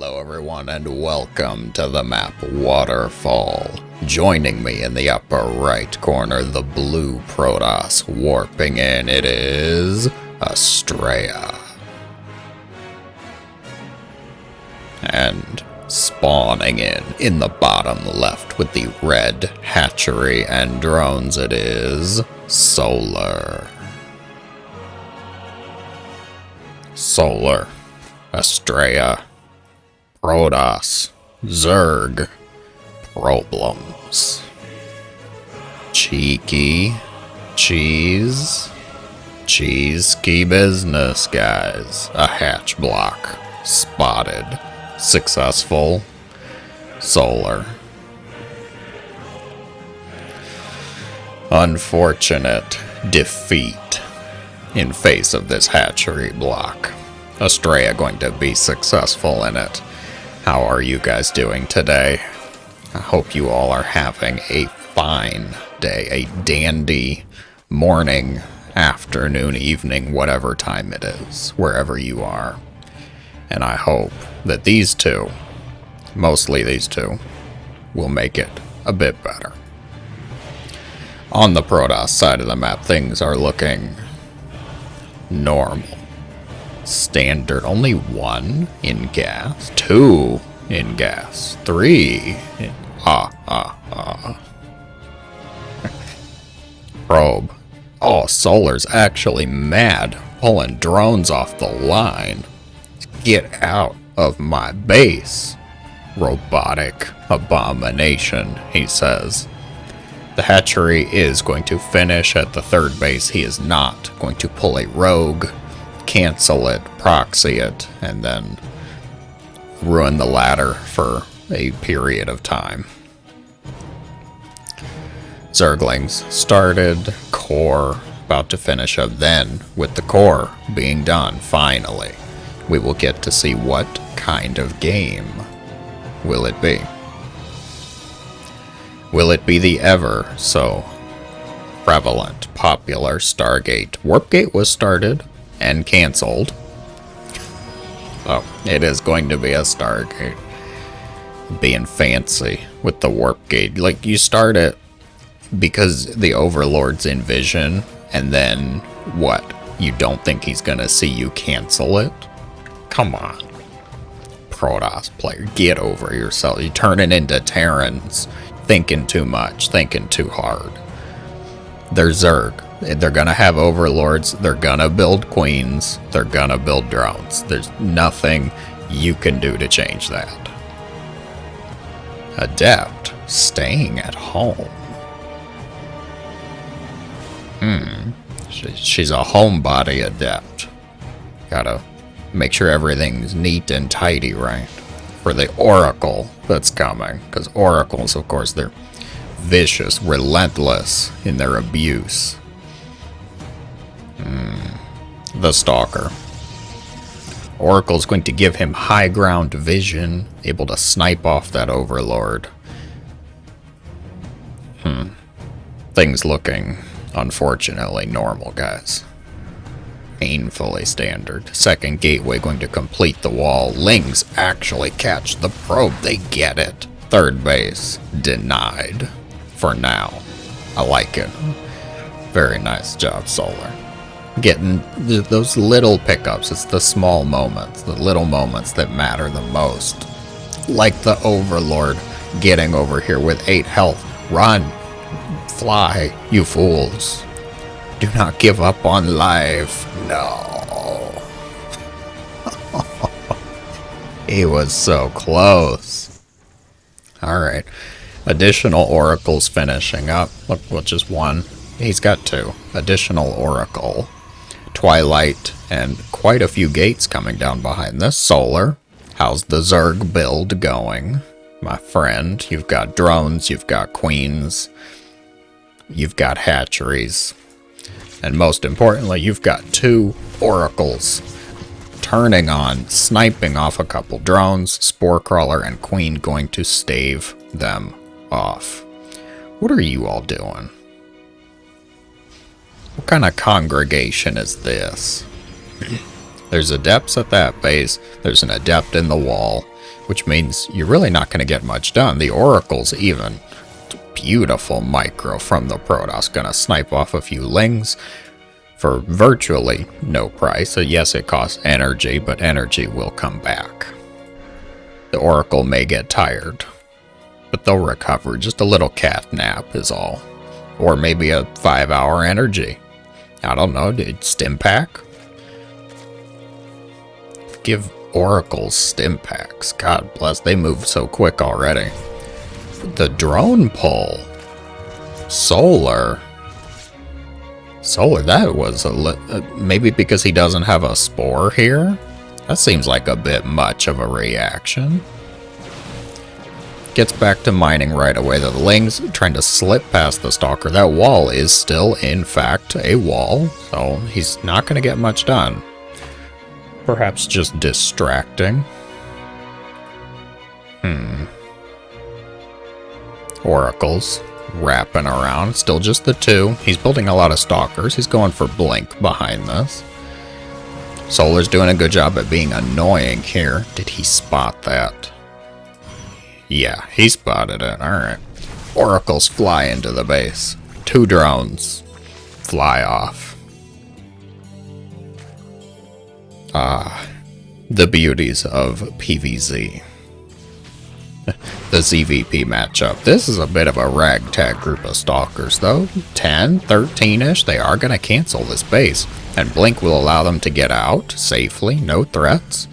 Hello everyone and welcome to the map Waterfall. Joining me in the upper right corner, the blue Protoss warping in, it is Astrea. And spawning in the bottom left with the red hatchery and drones, it is Solar. Solar, Astrea, Protoss, Zerg, problems. Cheeky, cheesy business, guys. A hatch block, spotted, successful, Solar. Unfortunate defeat in face of this hatchery block. Astrea going to be successful in it. How are you guys doing today? I hope you all are having a fine day, a dandy morning, afternoon, evening, whatever time it is, wherever you are. And I hope that these two, mostly these two, will make it a bit better. On the Protoss side of the map, things are looking normal. Standard, only 1 in gas, 2 in gas, 3 in probe. Oh, Solar's actually mad, pulling drones off the line. Get out of my base, robotic abomination, he says. The hatchery is going to finish at the third base. He is not going to pull a rogue, cancel it, proxy it, and then ruin the ladder for a period of time. Zerglings started, core about to finish up. Then, with the core being done, finally, we will get to see what kind of game will it be. Will it be the ever so prevalent, popular Stargate? Warpgate was started and cancelled. Oh, it is going to be a Stargate. Being fancy with the Warpgate. Like, you start it because the Overlord's in vision, and then what? You don't think he's gonna see you cancel it? Come on. Protoss player, get over yourself. You're turning into Terrans. Thinking too much, thinking too hard. They're Zerg. They're gonna have overlords, they're gonna build queens, they're gonna build drones. There's nothing you can do to change that. Adept, staying at home. She's a homebody adept. Gotta make sure everything's neat and tidy, right? For the Oracle that's coming. Because Oracles, of course, they're vicious, relentless in their abuse. The Stalker. Oracle's going to give him high ground vision, able to snipe off that Overlord. Things looking, unfortunately, normal, guys. Painfully standard. Second gateway going to complete the wall. Lings actually catch the probe. They get it. Third base denied. For now. I like it. Very nice job, Solar. Getting those little pickups. It's the small moments. The little moments that matter the most. Like the Overlord getting over here with 8 health. Run. Fly, you fools. Do not give up on life. No. He was so close. Alright. Additional oracles finishing up. Look, just 1. He's got 2. Additional oracle. Twilight. And quite a few gates coming down behind this. Solar. How's the Zerg build going? My friend. You've got drones. You've got queens. You've got hatcheries. And most importantly, you've got 2 oracles turning on, sniping off a couple drones, Spore Crawler and Queen going to stave them off. What are you all doing? What kind of congregation is this? There's adepts at that base. There's an adept in the wall. which means you're really not going to get much done. The Oracle's even. Beautiful micro from the Protoss. Gonna snipe off a few Lings for virtually no price. So yes, it costs energy, but energy will come back. The Oracle may get tired, but they'll recover. Just a little cat nap is all. Or maybe a 5-hour energy. I don't know, dude. Stim pack? Give Oracles stim packs. God bless, they move so quick already. The drone pull. Solar. Solar, that was maybe because he doesn't have a spore here? That seems like a bit much of a reaction. Gets back to mining right away. The Ling's trying to slip past the Stalker. That wall is still, in fact, a wall, so he's not going to get much done. Perhaps just distracting. Oracles wrapping around. Still just the 2. He's building a lot of Stalkers. He's going for Blink behind this. Solar's doing a good job at being annoying here. Did he spot that? Yeah, he spotted it. Alright. Oracles fly into the base. 2 drones fly off. The beauties of PvZ. The ZVP matchup. This is a bit of a ragtag group of Stalkers, though. 10, 13-ish. They are going to cancel this base. And Blink will allow them to get out safely. No threats.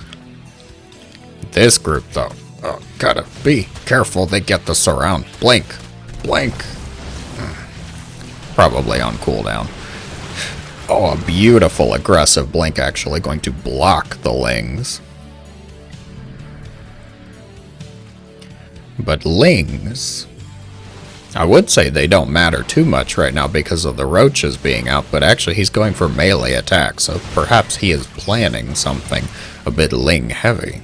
This group, though. Oh, gotta be careful they get the surround. Blink. Blink. Probably on cooldown. Oh, a beautiful aggressive Blink actually going to block the Lings. But Lings, I would say they don't matter too much right now because of the Roaches being out, but actually he's going for melee attack, so perhaps he is planning something a bit Ling heavy.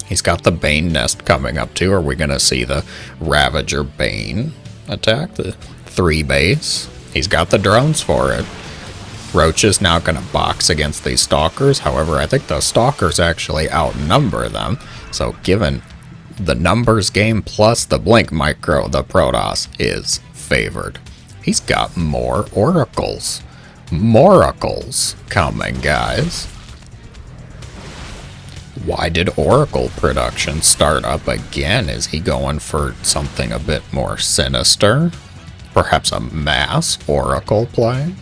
He's got the Bane nest coming up too. Are we going to see the Ravager Bane attack? The 3 base? He's got the drones for it. Roach is now going to box against these Stalkers. However, I think the Stalkers actually outnumber them. So given the numbers game plus the Blink micro, the Protoss is favored. He's got more Oracles. Moracles coming, guys. Why did Oracle production start up again? Is he going for something a bit more sinister? Perhaps a mass Oracle play?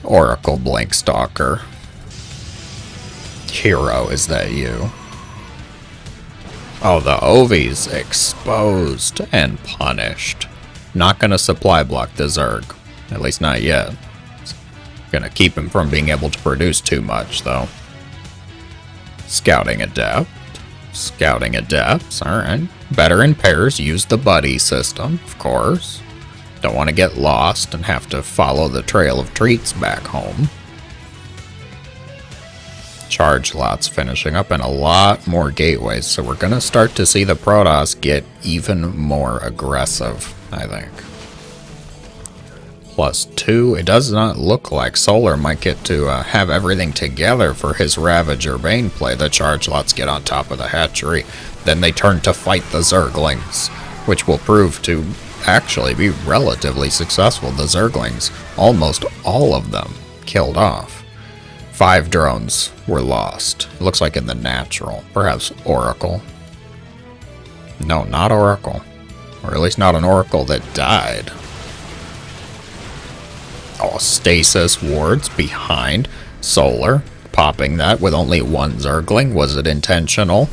Oracle Blink Stalker. Hero, is that you? Oh, the Ovi's exposed and punished. Not gonna supply block the Zerg. At least not yet. Gonna keep him from being able to produce too much, though. Scouting Adept. Scouting Adepts, alright. Better in pairs, use the buddy system, of course. Don't want to get lost and have to follow the trail of treats back home. Charge lots finishing up and a lot more gateways, so we're going to start to see the Protoss get even more aggressive, I think. +2, it does not look like Solar might get to have everything together for his Ravager Bane play. The charge lots get on top of the hatchery, then they turn to fight the Zerglings, which will prove to actually be relatively successful. The Zerglings, almost all of them, killed off. 5 drones were lost. It looks like in the natural. Perhaps Oracle. No, not Oracle. Or at least not an Oracle that died. Oh, stasis wards behind Solar. Popping that with only 1 Zergling. Was it intentional?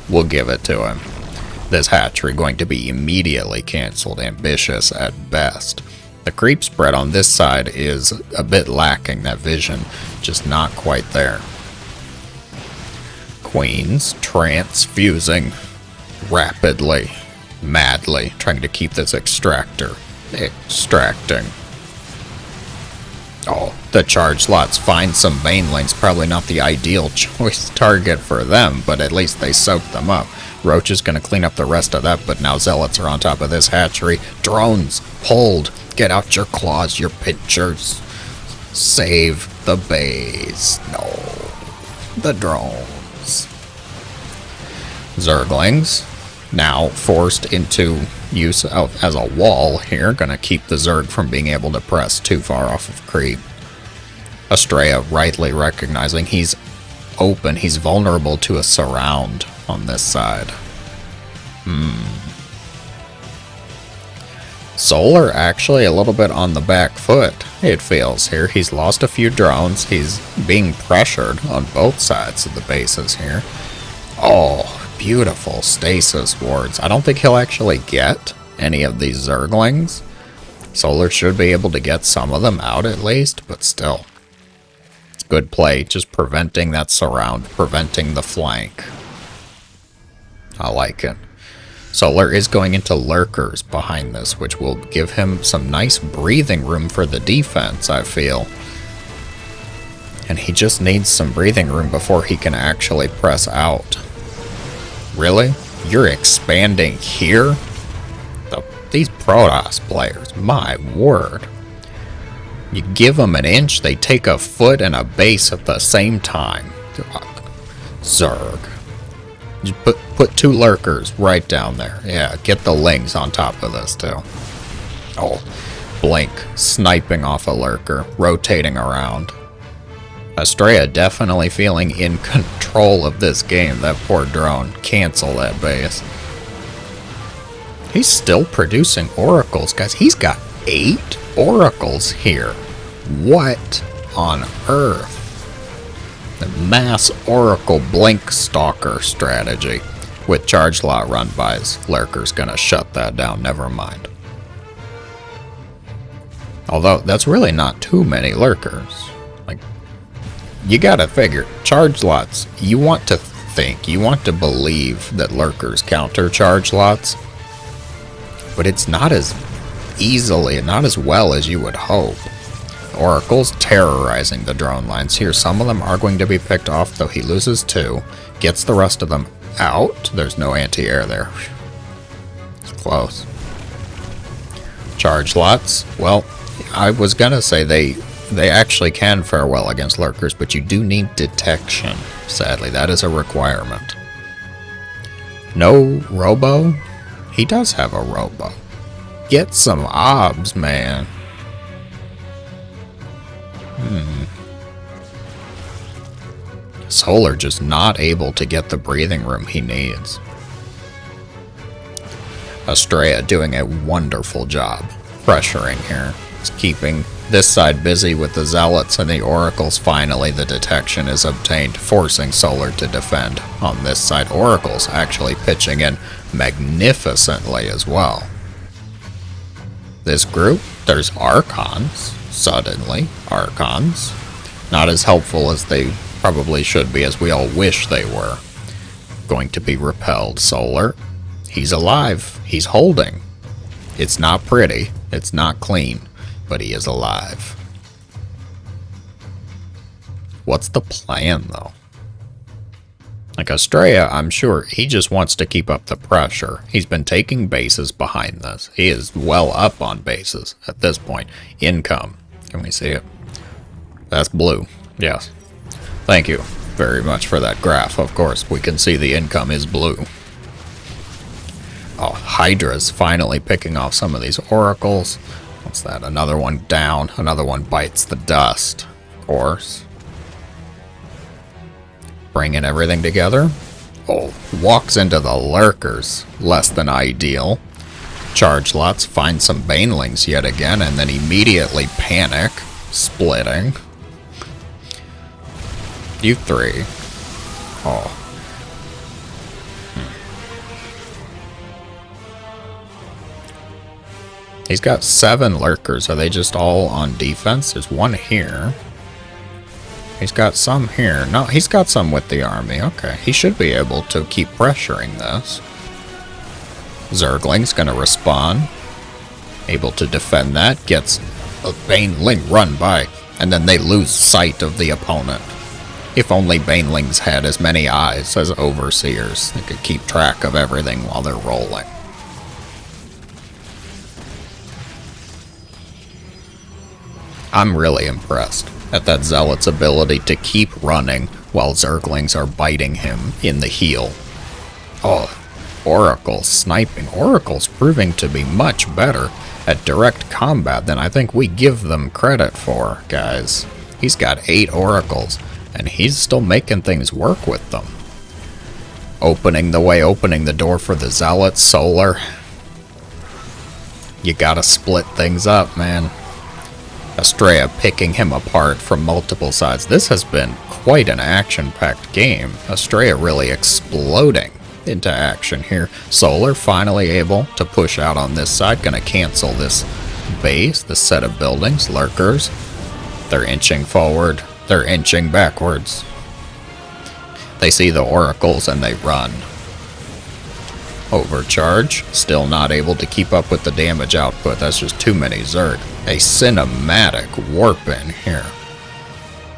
We'll give it to him. This hatchery going to be immediately cancelled. Ambitious at best. The creep spread on this side is a bit lacking. That vision just not quite there. Queens transfusing rapidly, madly, trying to keep this extractor extracting. Oh, the charge lots find some Banelings. Probably not the ideal choice target for them, but at least they soaked them up. Roach is going to clean up the rest of that, but now Zealots are on top of this hatchery. Drones pulled. Get out your claws, your pinchers. Save the base. No. The drones. Zerglings, now forced into use as a wall here. Gonna keep the Zerg from being able to press too far off of creep. Astrea rightly recognizing he's open, he's vulnerable to a surround on this side. Solar actually a little bit on the back foot, it feels here. He's lost a few drones. He's being pressured on both sides of the bases here. Oh, beautiful stasis wards. I don't think he'll actually get any of these Zerglings. Solar should be able to get some of them out at least, but still. It's good play, just preventing that surround, preventing the flank. I like it. Solar is going into lurkers behind this, which will give him some nice breathing room for the defense, I feel. And he just needs some breathing room before he can actually press out. Really? You're expanding here? These Protoss players, my word. You give them an inch, they take a foot and a base at the same time. Zerg. You put 2 lurkers right down there. Yeah, get the lings on top of this too. Oh, Blink sniping off a lurker, rotating around. Astrea definitely feeling in control of this game. That poor drone. Cancel that base. He's still producing oracles, guys. He's got 8 oracles here. What on earth? The mass oracle blink stalker strategy with charge lot run bys. Lurker's gonna shut that down, never mind. Although that's really not too many lurkers. Like, you gotta figure, charge lots, you want to think, you want to believe that lurkers counter charge lots, but it's not as easily, not as well as you would hope. Oracle's terrorizing the drone lines here. Some of them are going to be picked off, though he loses 2. Gets the rest of them out. There's no anti-air there. It's close. Charge lots. Well, I was gonna say they actually can fare well against lurkers, but you do need detection. Sadly, that is a requirement. No robo? He does have a robo. Get some obs, man. Solar just not able to get the breathing room he needs. Astrea doing a wonderful job pressuring here. It's keeping this side busy with the zealots and the oracles. Finally, the detection is obtained, forcing Solar to defend on this side. Oracles actually pitching in magnificently as well. This group, there's Archons. Suddenly, Archons. Not as helpful as they probably should be, as we all wish they were. Going to be repelled. Solar. He's alive. He's holding. It's not pretty. It's not clean. But he is alive. What's the plan, though? Like Astrea, I'm sure he just wants to keep up the pressure. He's been taking bases behind this. He is well up on bases at this point. Income. Can we see it? That's blue. Yes. Thank you very much for that graph. Of course, we can see the income is blue. Oh, Hydra's finally picking off some of these oracles. What's that? Another one down. Another one bites the dust. Of course. Bringing everything together. Oh, walks into the lurkers. Less than ideal. Charge lots, find some banelings yet again, and then immediately panic. Splitting. You 3. Oh. He's got 7 lurkers. Are they just all on defense? There's 1 here. He's got some here. No, he's got some with the army. Okay, he should be able to keep pressuring this. Zergling's gonna respawn. Able to defend that. Gets a Baneling run by. And then they lose sight of the opponent. If only Banelings had as many eyes as Overseers. They could keep track of everything while they're rolling. I'm really impressed at that Zealot's ability to keep running while Zerglings are biting him in the heel. Oh, Oracle sniping. Oracle's proving to be much better at direct combat than I think we give them credit for, guys. He's got 8 oracles, and he's still making things work with them. Opening the way, opening the door for the Zealot Solar. You gotta split things up, man. Astrea picking him apart from multiple sides. This has been quite an action-packed game. Astrea really exploding into action here. Solar finally able to push out on this side. Gonna cancel this base, this set of buildings. Lurkers. They're inching forward. They're inching backwards. They see the oracles and they run. Overcharge. Still not able to keep up with the damage output. That's just too many Zerg. A cinematic warp in here.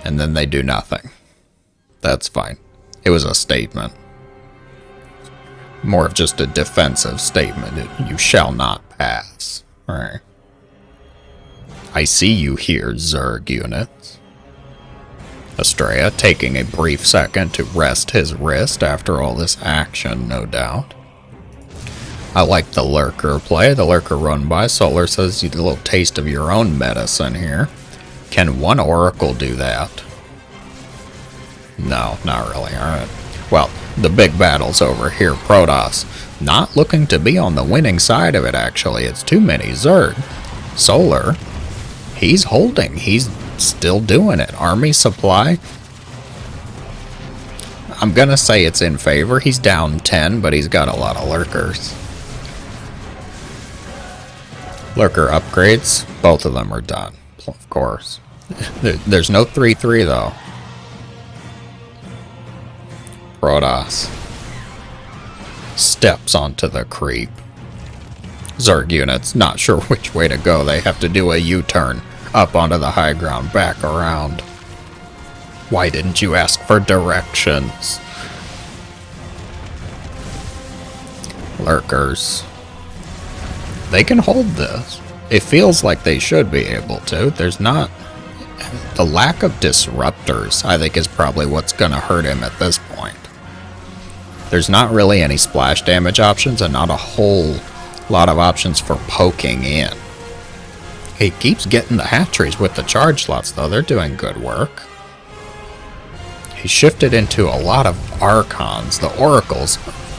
And then they do nothing. That's fine. It was a statement. More of just a defensive statement. You shall not pass. Alright. I see you here, Zerg units. Astrea taking a brief second to rest his wrist after all this action, no doubt. I like the Lurker play. The Lurker run by. Solar says you get a little taste of your own medicine here. Can one Oracle do that? No, not really. Alright. Well, the big battle's over here. Protoss not looking to be on the winning side of it, actually. It's too many Zerg. Solar, he's holding. He's still doing it. Army supply, I'm gonna say it's in favor. He's down 10, but he's got a lot of Lurkers. Lurker upgrades, both of them are done, of course. There's no 3-3 though. Protoss steps onto the creep. Zerg units, not sure which way to go. They have to do a U-turn up onto the high ground, back around. Why didn't you ask for directions? Lurkers. They can hold this. It feels like they should be able to. There's not... The lack of disruptors, I think, is probably what's going to hurt him at this point. There's not really any splash damage options and not a whole lot of options for poking in. He keeps getting the hatcheries with the charge slots, though. They're doing good work. He shifted into a lot of Archons. The Oracles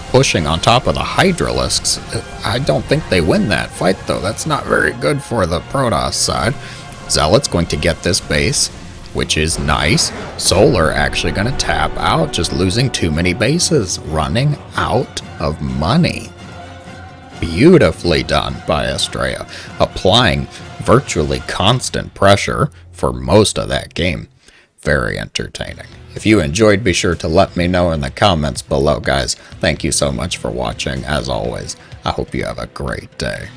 pushing on top of the Hydralisks. I don't think they win that fight, though. That's not very good for the Protoss side. Zealot's going to get this base, which is nice. Solar actually going to tap out, just losing too many bases. Running out of money. Beautifully done by Astrea. Applying virtually constant pressure for most of that game. Very entertaining. If you enjoyed, be sure to let me know in the comments below, guys. Thank you so much for watching. As always, I hope you have a great day.